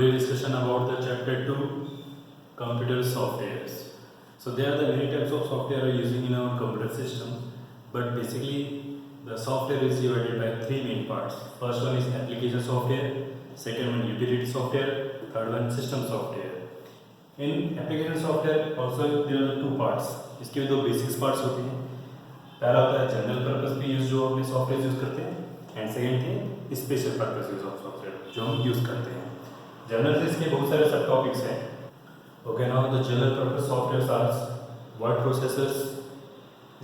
Discussion about the chapter 2 computer softwares. So there are the many types of software are using in our computer system, but basically the software is divided by three main parts. First one is application software, second one utility software, third one system software. In application software also there are two parts. इसके दो basics parts होते हैं. पहला होता है general purpose पे use जो अपने सॉफ्टवेयर यूज करते हैं, and second thing special purpose use of software जो हम यूज करते हैं. जनरल इसके बहुत सारे सब टॉपिक्स हैं. Okay, now the general purpose software are word processors,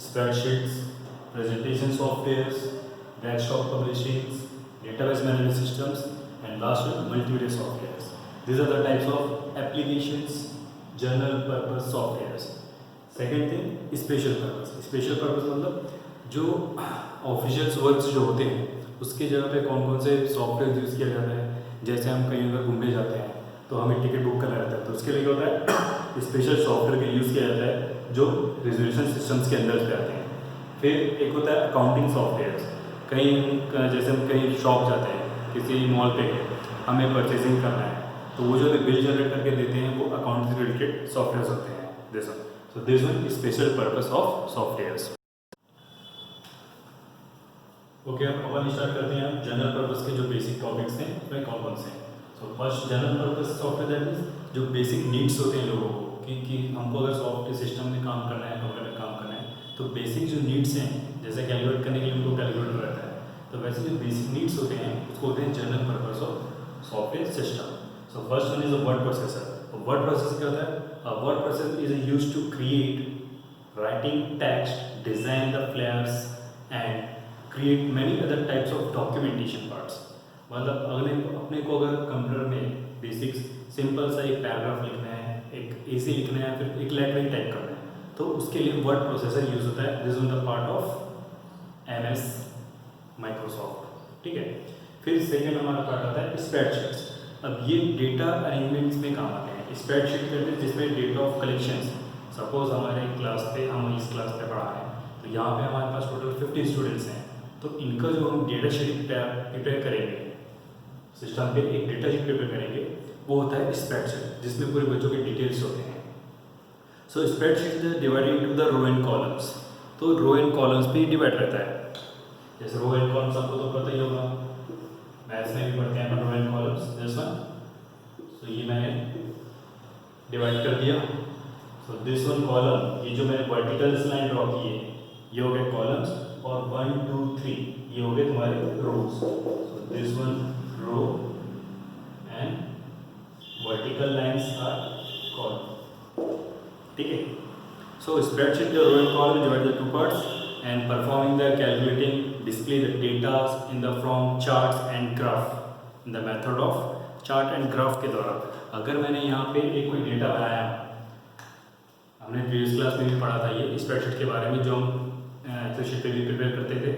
spreadsheets, presentation softwares, desktop publishings, database management systems, and last one multimedia softwares. These are the types of applications general purpose softwares. Second thing special purpose. Special purpose मतलब जो official works जो होते हैं उसके जगह पे कौन कौन से सॉफ्टवेयर यूज़ किया जाता है. जैसे हम कहीं अगर घूमने जाते हैं तो हमें टिकट बुक करना रहता है, तो उसके लिए क्या होता है स्पेशल सॉफ्टवेयर का यूज़ किया जाता है जो रिजर्वेशन सिस्टम्स के अंदर से आते हैं. फिर एक होता है अकाउंटिंग सॉफ्टवेयर. कहीं जैसे हम कहीं शॉप जाते हैं, किसी मॉल पे हमें परचेजिंग करना है, तो वो जो बिल जनरेट करके देते हैं वो अकाउंट से रिलेटेड सॉफ्टवेयर होते हैं. जैसा so this one is special purpose of softwares. Okay, अब अपन स्टार्ट करते हैं जनरल पर्पस के जो बेसिक टॉपिक्स हैं उसमें कौन कौन से हैं. So first general purpose software that means जो बेसिक नीड्स होते हैं लोगों को कि हमको अगर सॉफ्टवेयर सिस्टम में काम करना है, कंप्यूटर में काम करना है, तो बेसिक जो नीड्स हैं जैसे कैलकुलेट करने के लिए उनको कैलकुलेटर रहता है, तो वैसे जो बेसिक नीड्स होते हैं उसको होते हैं general purpose of software system. So first one is a word processor. Word processor क्या होता है? A word processor is used to create, writing text, design the flyers, and create many other types of documentation parts. मतलब अपने को अगर computer में basics simple सा एक पैराग्राफ लिखना है, एक एसे लिखना है, फिर एक लेटर टाइप करना है, तो उसके लिए वर्ड प्रोसेसर यूज होता है. This is the part of MS Microsoft. ठीक है. फिर सेकेंड हमारा पार्ट आता है स्प्रेडशीट्स. अब ये डेटा अरेंजमेंट्स में काम आते हैं. स्प्रेडशीट करते हैं जिसमें डेटा ऑफ कलेक्शंस. सपोज हमारे क्लास पे हम इस क्लास पे पढ़ा रहे हैं, तो यहाँ पे हमारे पास टोटल 50 स्टूडेंट्स हैं, तो इनका जो हम डेटा शीट प्रिपेयर करेंगे, सिस्टम पे एक डेटा शीट प्रिपेयर करेंगे, वो होता है स्प्रेडशीट जिसमें पूरे बच्चों के डिटेल्स होते हैं. So spreadsheet is divided into the row and columns. तो रो एंड कॉलम्स पे डिवाइड रहता है. जैसे रो एंड कॉलम्स आपको तो पता ही होगा, मैथ्स में भी पढ़ते हैं रो एंड कॉलम्स. जैसा तो ये मैंने डिवाइड कर दिया. सो दिस वन कॉलम, ये जो मैंने वर्टिकल लाइन ड्रॉ की है ये हो गए कॉलम्स, और 1 2 3 ये हो गए तुम्हारे rows. So this one row and vertical lines are column. ठीक है. So spreadsheet the row and column divide the two parts and performing the calculating display the data in the from charts and graph in the method of chart and graph के द्वारा. अगर मैंने यहाँ पे एक कोई डेटा बनाया, हमने प्रीवियस क्लास में भी पढ़ा था ये स्प्रेडशीट के बारे में जो हम एक्सेल शीट पे भी प्रिपेयर करते थे.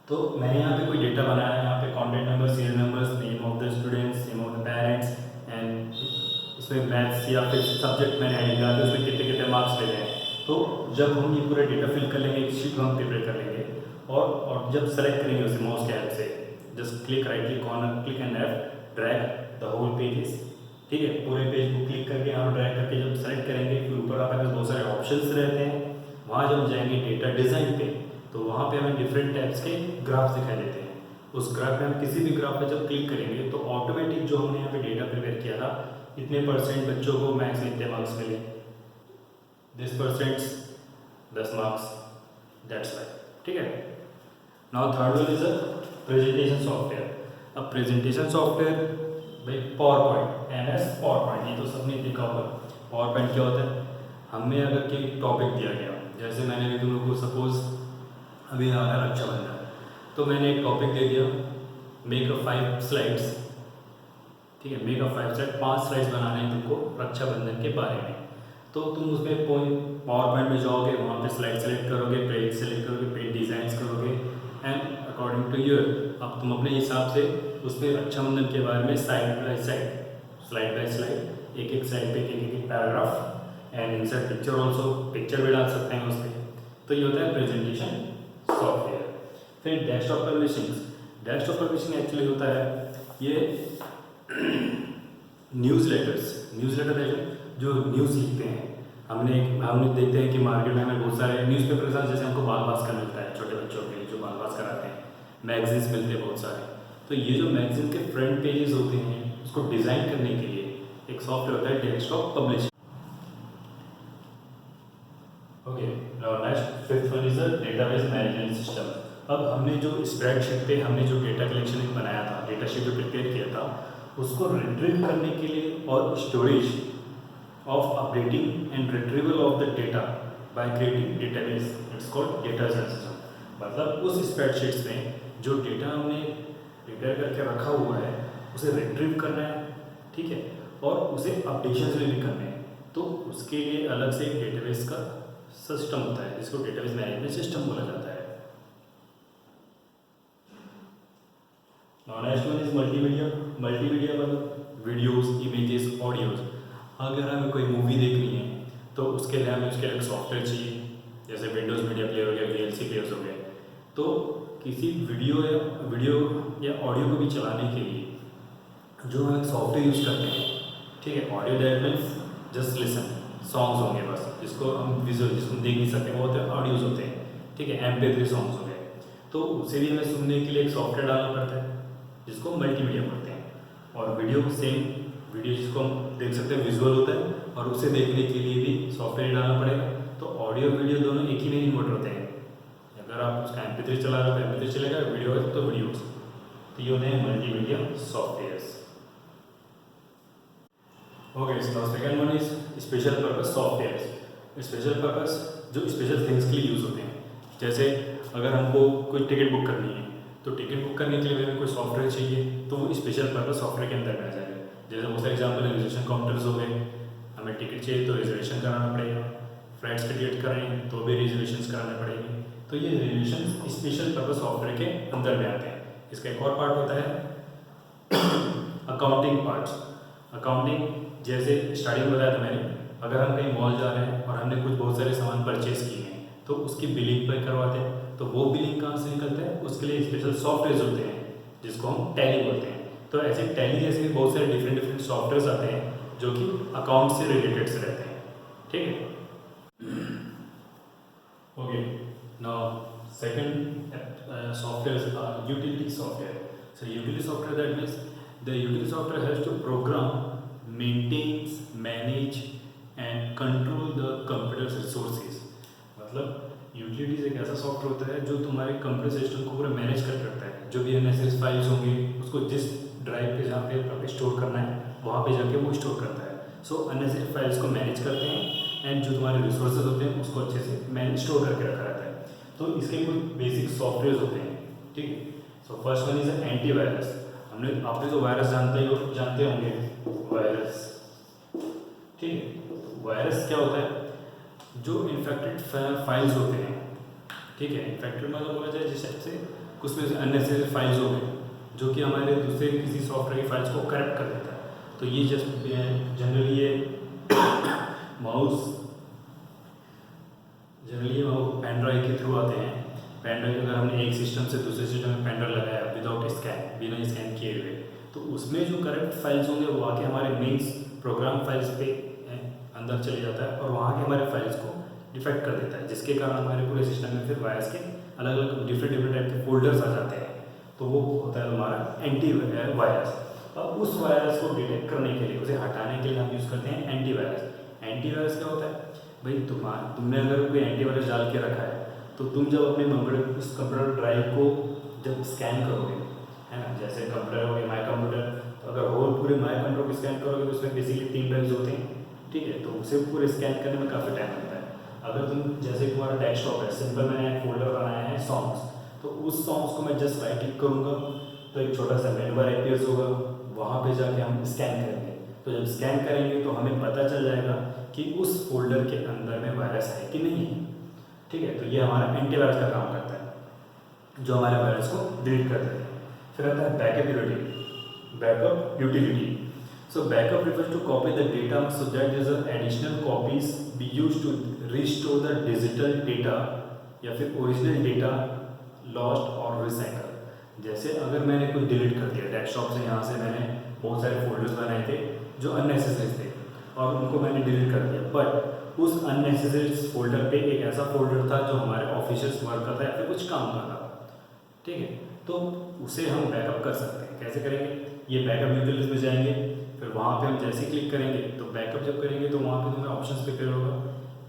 तो मैंने यहाँ पे कोई डेटा बनाया, यहाँ पे contact number, serial numbers, name of the students, name of the parents, and इसमें मैथ्स या फिर सब्जेक्ट मैंने ऐड किया, उसमें कितने कितने मार्क्स ले हैं. तो जब हम ये पूरा डेटा फिल कर लेंगे, एक शीट को हम प्रिपेयर कर लेंगे, और जब सेलेक्ट करेंगे उसे माउस के हेल्प से, just click right click on click and drag the whole pages. ठीक है. पूरे पेज को क्लिक करके यहाँ ड्रैग करके जब सेलेक्ट करेंगे, फिर ऊपर आपके पास बहुत सारे ऑप्शंस रहते हैं. वहाँ जब जाएंगे डेटा डिज़ाइन पे, तो वहाँ पे हमें डिफरेंट टाइप्स के ग्राफ्स दिखाई देते हैं. उस ग्राफ में हम किसी भी ग्राफ पे जब क्लिक करेंगे तो ऑटोमेटिक जो हमने यहाँ पे डेटा प्रिपेयर किया था, इतने परसेंट बच्चों को मैथ्स में इतने मार्क्स मिले, this percents 10 marks, that's right. ठीक है. Now third one is a presentation software. अब प्रेजेंटेशन सॉफ्टवेयर भाई power point, MS power point, ये तो सबने देखा होगा. पावर पॉइंट क्या होता है? हमें अगर कोई टॉपिक दिया गया, जैसे मैंने अभी तुम लोग को सपोज अभी आ रहा है रक्षाबंधन, तो मैंने एक टॉपिक दे दिया, मेक अ 5 स्लाइड्स. ठीक है. मेक अ 5 स्लाइड, 5 स्लाइड्स बनाने हैं तुमको रक्षाबंधन के बारे में. तो तुम उसमें पावर पॉइंट में जाओगे, वहाँ पे स्लाइड सेलेक्ट करोगे, पेज सेलेक्ट करोगे, पेज डिज़ाइंस करोगे, एंड अकॉर्डिंग टू योर, अब तुम अपने हिसाब से उसमें रक्षाबंधन के बारे में साइड बाय साइड एक एक साइड पे एक paragraph and insert picture also, picture भी डाल सकते हैं उसमें. तो ये होता है प्रेजेंटेशन सॉफ्टवेयर. फिर desktop publishing. Desktop publishing actually होता है ये न्यूज़लेटर है जो न्यूज़ लिखते हैं। हमने देखते हैं कि मार्केट में हमें बहुत सारे न्यूज़पेपर के साथ, जैसे हमको बाल भास्कर मिलता है छोटे बच्चों के लिए जो बाल भास्कर आते हैं, मैगजीन्स मिलते हैं बहुत सारे। तो ये जो मैगजीन के फ्रंट पेजेस होते हैं उसको डिज़ाइन करने के लिए एक सॉफ्टवेयर होता है desktop publish. Okay, next fifth one is the database management system. अब हमने जो स्प्रेडशीट पे हमने जो डेटा कलेक्शन बनाया था, डेटा शीट जो प्रिपेयर किया था, उसको रिट्रीव करने के लिए और storage of updating and retrieval of the data by creating database, it's called data system। मतलब उस स्प्रेडशीट्स में जो डेटा हमने प्रिपेयर करके रखा हुआ है उसे रिट्रीव करना है, ठीक है, और उसे अपडेशंस भी करने हैं। तो उसके लिए अलग से एक डेटाबेस का सिस्टम होता है जिसको डेटाबेस मैनेजमेंट सिस्टम बोला जाता है। नेक्स्ट वन इज मल्टीमीडिया मतलब वीडियोस, इमेजेस, ऑडियोज। अगर हमें कोई मूवी देखनी है तो उसके लिए हमें उसके लिए सॉफ्टवेयर चाहिए, जैसे विंडोज़ मीडिया प्लेयर हो गया, VLC प्लेयर्स हो गए। तो किसी वीडियो या ऑडियो को भी चलाने के लिए जो हम सॉफ्टवेयर यूज़ करते हैं, ठीक है, audio that means just listen, songs होंगे बस, जिसको हम विजुअल, जिसको देख नहीं सकते, वो होते हैं ऑडियोज होते हैं, ठीक है, MP3 सॉन्ग्स हो गए। तो उसे भी हमें सुनने के लिए एक सॉफ्टवेयर डालना पड़ता है जिसको मल्टीमीडिया बोलते हैं। और वीडियो सेम, वीडियो जिसको हम देख सकते हैं विजुअल होता है, और उसे देखने के लिए भी सॉफ्टवेयर डालना पड़ेगा। तो ऑडियो वीडियो दोनों एक ही में इन्वर्ट होते हैं। अगर आप उसका MP3 चला रहे हो तो MP3 चलेगा, वीडियो है तो वीडियो। तो ये होते हैं multimedia softwares. Okay, so second one is special purpose softwares. Special purpose जो स्पेशल थिंग्स के लिए यूज़ होते हैं, जैसे अगर हमको कोई टिकट बुक करनी है तो टिकट बुक करने के लिए हमें कोई सॉफ्टवेयर चाहिए, तो वो स्पेशल पर्पस सॉफ्टवेयर के अंदर में आ जाएगा। जैसे बहुत सारे एग्जाम्पल है, रिजर्वेशन काउंटर्स हो गए, हमें टिकट चाहिए तो रिजर्वेशन कराना पड़ेगा, फ्लाइट्स का टिकट कराएं तो भी रिजर्वेशन कराने पड़ेंगे। तो ये रिजर्वेशन स्पेशल पर्पस सॉफ्टवेयर के अंदर में आते हैं। इसका एक और पार्ट होता है अकाउंटिंग पार्ट। अकाउंटिंग जैसे स्टार्टिंग में बताया था मैंने, अगर हम कहीं मॉल जा रहे हैं और हमने बहुत सारे सामान परचेज किए हैं तो उसकी बिलिंग पर करवाते हैं। तो वो बिलिंग कहाँ से निकलता है, उसके लिए स्पेशल सॉफ्टवेयर होते हैं जिसको हम टैली बोलते हैं। तो ऐसे टैली जैसे भी बहुत सारे डिफरेंट सॉफ्टवेयर्स आते हैं जो कि अकाउंट से रिलेटेड से रहते हैं, ठीक है। Okay, now second software utility software. So utility software that means the utility software has to program, maintains, manage and control the computer resources. मतलब यूटिलिटीज एक ऐसा सॉफ्टवेयर होता है जो तुम्हारे कंप्यूटर सिस्टम को पूरा मैनेज कर रखता है। जो भी अननेसेसरी फाइल्स होंगी उसको जिस ड्राइव पे जहाँ पे स्टोर करना है वहाँ पे जाके वो स्टोर करता है। सो अननेसेसरी फाइल्स को मैनेज करते हैं एंड जो तुम्हारे रिसोर्सेज होते हैं उसको अच्छे से मैनेज स्टोर करके रखा रहता है। तो इसके कुछ बेसिक सॉफ्टवेयर होते हैं, ठीक है। So first one is antivirus. आपने तो वायरस जानते होंगे, वायरस, ठीक है। वायरस क्या होता है, जो इन्फेक्टेड फाइल्स होते हैं, ठीक है। इन्फेक्टेड मतलब बोला जाए जिस टाइप से कुछ में अननेसेसरी फाइल्स हो गए जो कि हमारे दूसरे किसी सॉफ्टवेयर की फाइल्स को करेक्ट कर देता है। तो ये जस्ट जनरली ये पेन ड्राइव के थ्रू आते हैं। पेन ड्राइव अगर हमने एक सिस्टम से दूसरे सिस्टम में पेन ड्राइव लगाया विदाउट स्कैन, बिना स्कैन किए हुए, तो उसमें जो करेक्ट फाइल्स होंगे वो आके हमारे मेन्स प्रोग्राम फाइल्स पे अंदर चले जाता है और वहाँ के हमारे फाइल्स को डिफेक्ट कर देता है, जिसके कारण हमारे पूरे सिस्टम में फिर वायरस के अलग अलग डिफरेंट टाइप के फोल्डर्स आ जाते हैं। तो वो होता है हमारा एंटीवायरस। अब उस वायरस को डिटेक्ट करने के लिए, उसे हटाने के लिए हम यूज़ करते हैं एंटीवायरस। एंटीवायरस क्या होता है भाई, तुमने अगर कोई एंटीवायरस डाल के रखा है तो तुम जब अपने उस कंप्यूटर ड्राइव को जब स्कैन करोगे, है ना, जैसे कंप्यूटर हो गया माई कंप्यूटर, तो अगर होल पूरे माई कंप्यूटर को स्कैन करोगे तो उसमें बेसिकली 3 ड्राइव्स होते हैं, ठीक है। तो उसे पूरे स्कैन करने में काफ़ी टाइम लगता है। अगर तुम जैसे तुम्हारा डेस्कटॉप है, सिंपल मैंने एक फोल्डर बनाया है सॉन्ग्स, तो उस सॉन्ग्स को मैं जस्ट राइट क्लिक करूँगा तो एक छोटा सा मेनू बार अपीयर्स होगा, वहाँ पे जाके हम स्कैन करेंगे। तो जब स्कैन करेंगे तो हमें पता चल जाएगा कि उस फोल्डर के अंदर में वायरस है कि नहीं है, ठीक है। तो ये हमारा एंटीवायरस का काम करता है, जो हमारे वायरस को डिलीट कर देता है। फिर आता है backup utility. So backup refers to copy the data so that there are additional copies be used to restore the digital data या फिर ओरिजिनल डेटा लॉस्ट और रिसाइकल। जैसे अगर मैंने कुछ डिलीट कर दिया डेस्कटॉप से, यहाँ से मैंने बहुत सारे फोल्डर्स बनाए थे जो अननेसेसरी थे और उनको मैंने डिलीट कर दिया। बट उस अननेसेसरी फोल्डर पे एक ऐसा फोल्डर था जो हमारे ऑफिशियल वर्क का था या फिर कुछ काम का था, ठीक है। तो उसे हम बैकअप कर सकते हैं। कैसे करेंगे? ये बैकअप यूटिलिटीज में जाएंगे, फिर वहाँ पे हम जैसे क्लिक करेंगे तो बैकअप जब करेंगे तो वहाँ पे तुम्हें ऑप्शंस पे क्लियर होगा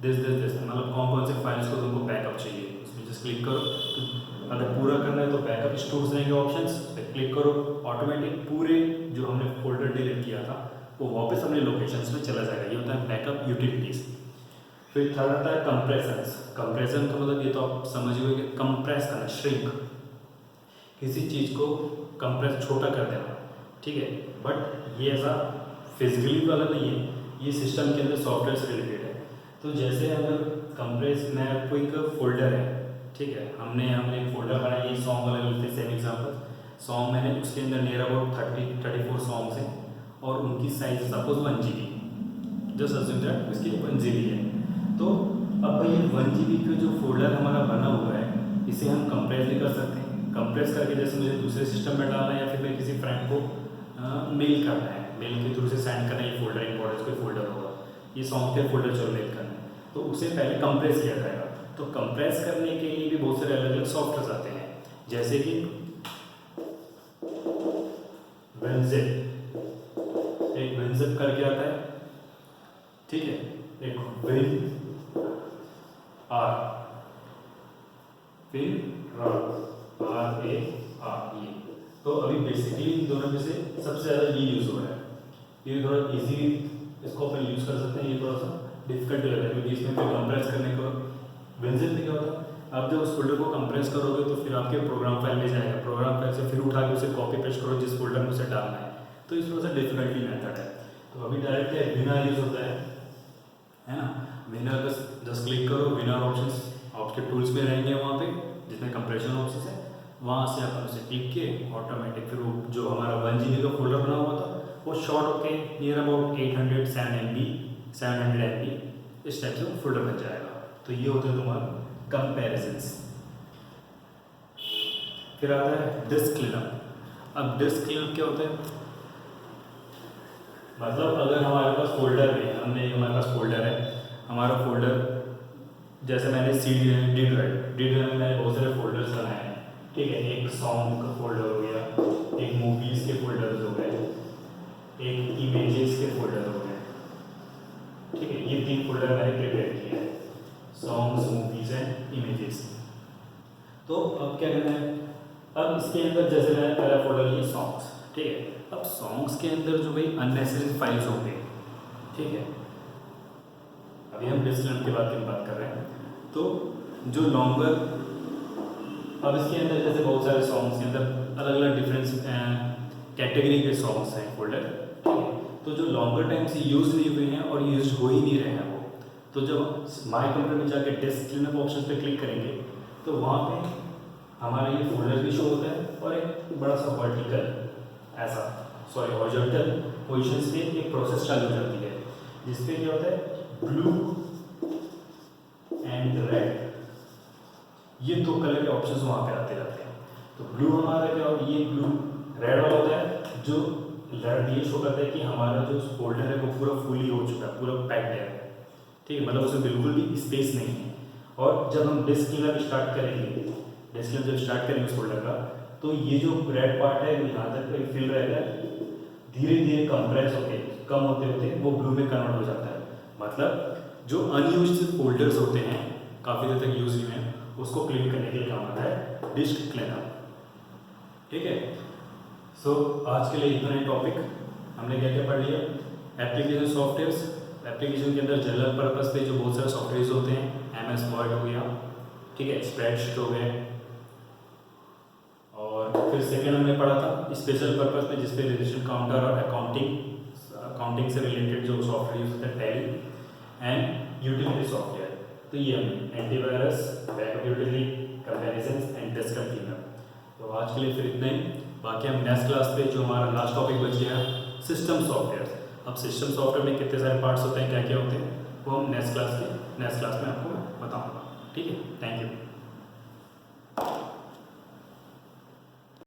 दिस मतलब कौन कौन से फाइल्स को तुमको बैकअप चाहिए, उसमें जस्ट क्लिक करो। तो अगर पूरा करना है तो बैकअप स्टोर्स रहेंगे ऑप्शंस पे क्लिक करो, ऑटोमेटिक पूरे जो हमने फोल्डर डिलीट किया था वो वापस अपने लोकेशंस में चला जाएगा। ये होता है बैकअप यूटिलिटीज़। फिर थर्ड आता है कंप्रेशंस। कंप्रेशन का मतलब ये तो आप समझ गए कि कंप्रेस करना, श्रिंक, किसी चीज़ को कंप्रेस छोटा कर देना, ठीक है। बट ये ऐसा फिजिकली वाला नहीं है, ये सिस्टम के अंदर सॉफ्टवेयर से रिलेटेड है। तो जैसे अगर कंप्रेस में कोई एक फोल्डर है, ठीक है, हमने एक फोल्डर बनाया, ये सॉन्ग वाले लेते हैं सेम एग्जाम्पल सॉन्ग, मैंने उसके अंदर नियर अबाउट 34 सॉन्ग्स हैं और उनकी size suppose 1 GB, just assume that इसकी 1 GB है। तो अब भाई ये 1 GB का जो फोल्डर हमारा बना हुआ है इसे हम कंप्रेस भी कर सकते हैं। कंप्रेस करके जैसे मुझे दूसरे सिस्टम में डालना है या फिर मैं किसी फ्रेंड को मेल करना है, मेल के थ्रू से सेंड करना है, ये फोल्डर इंपॉर्टेंस कोई फोल्डर होगा, ये सॉन्ग के फोल्डर जो मेल करना है, तो उसे पहले कंप्रेस किया जाएगा। तो कंप्रेस करने के लिए भी बहुत सारे अलग अलग सॉफ्टवेयर आते हैं, जैसे कि WinZip, एक WinZip करके आता है, ठीक है, एक WinRAR, तो अभी बेसिकली इन दोनों में से सबसे ज़्यादा ये यूज़ हो रहा है। ये थोड़ा इजी, इसको अपन यूज़ कर सकते हैं, ये थोड़ा सा डिफिकल्ट हो जाता है क्योंकि इसमें फिर कंप्रेस करने को WinZip में क्या होता है, आप जब उस फोल्डर को कंप्रेस करोगे तो फिर आपके प्रोग्राम फाइल में जाएगा, प्रोग्राम फाइल से फिर उठा के उसे कॉपी पेस्ट करो जिस फोल्डर में उसे डालना है, तो इस थोड़ा सा डिफिकल्टी मेथड है। तो अभी डायरेक्ट विनर यूज़ होता है ना, विनर बस जस्ट क्लिक करो, विनर ऑप्शंस आपके टूल्स में रहेंगे, वहाँ पे जितने कंप्रेशन ऑप्शंस है वहाँ से अपन उसे क्लिक किए, ऑटोमेटिक फिर वो जो हमारा 1 GB का फोल्डर बना हुआ था वो शॉर्ट होके नियर अबाउट 700 MB इस टाइप से वो फोल्डर बन जाएगा। तो ये होता है तुम्हारा कंपैरिजंस। फिर आता है डिस्क क्लीनअप। अब डिस्क क्लीनअप क्या होता है, मतलब अगर हमारे पास फोल्डर है, हमारे पास फोल्डर है, हमारा फोल्डर जैसे मैंने डी ड्राइव में मैंने बहुत सारे फोल्डर्स बनाए हैं, ठीक है, एक सॉन्ग का फोल्डर हो गया, एक मूवीज़ के फोल्डर्स हो गए, एक इमेजेस के फोल्डर हो गए, ठीक है, ये 3 फोल्डर मैंने प्रिपेयर किए हैं, सॉन्ग्स, मूवीज़ एंड इमेजेस। तो अब क्या करना है, अब इसके अंदर जैसे मैंने पहला फोल्डर लिया सॉन्ग्स, ठीक है, अब सॉन्ग्स के अंदर जो भाई अननेसेसरी फाइल्स होंगे, ठीक है, अभी हम डिस्क्लेमर के बात कर रहे हैं, तो जो लॉन्गर, अब इसके अंदर जैसे बहुत सारे सॉन्ग्स के अंदर अलग अलग डिफरेंस कैटेगरी के सॉन्ग्स हैं फोल्डर, ठीक है, तो जो लॉन्गर टाइम से यूज़ नहीं हुए हैं और यूज हो ही नहीं रहे हैं वो, तो जब माय कंप्यूटर में जाके डिस्क क्लीनअप ऑप्शन पे क्लिक करेंगे तो वहाँ पे हमारा ये फोल्डर भी शो होता है और एक बड़ा सा हॉरिजॉन्टल पोजीशंस पे एक प्रोसेस चालू हो जाती है, जिसपे क्या होता है ब्लू एंड रेड, ये 2 कलर के ऑप्शंस वहाँ पे आते रहते हैं। तो ब्लू हमारा क्या होता है, ये ब्लू रेड वाला होता है जो रेड ये शो करता है कि हमारा जो फोल्डर है वो पूरा फुली हो चुका है, पूरा पैक्ड है, ठीक है, मतलब उसमें बिल्कुल भी स्पेस नहीं है। और जब हम डिस्क क्लीनअप स्टार्ट करेंगे, जब स्टार्ट करेंगे उस फोल्डर का, तो ये जो रेड पार्ट है यहाँ तक फिल रहेगा, धीरे धीरे कंप्रेस होते कम होते होते वो ब्लू में कन्वर्ट हो जाता है। मतलब जो अनयूज्ड फोल्डर्स होते हैं काफ़ी देर तक यूज नहीं है, उसको क्लीन करने के लिए काम आता है डिस्क क्लीनअप, ठीक है। सो आज के लिए इतना ही टॉपिक, हमने क्या क्या पढ़ लिया, एप्लीकेशन सॉफ्टवेयर्स, एप्लीकेशन के अंदर जनरल पर्पस पे जो बहुत सारे सॉफ्टवेयर्स होते हैं, MS वर्ड हो गया, ठीक है, स्प्रेडशीट हो गए, और फिर सेकेंड हमने पढ़ा था स्पेशल पर्पस में जिसपे रिलेशन काउंटर और अकाउंटिंग से रिलेटेड जो सॉफ्टवेयर यूज होता है, टैली एंड यूटिलिटी सॉफ्टवेयर। तो ये हमने antivirus, backup utility, comparisons and disc cleanup. तो आज के लिए फिर इतना ही, बाकी हम नेक्स्ट क्लास पे जो हमारा लास्ट टॉपिक बच गया सिस्टम सॉफ्टवेयर। अब सिस्टम सॉफ्टवेयर में कितने सारे पार्ट्स होते हैं, क्या क्या होते हैं, वो हम नेक्स्ट क्लास में आपको बताऊँगा, ठीक है। Thank you.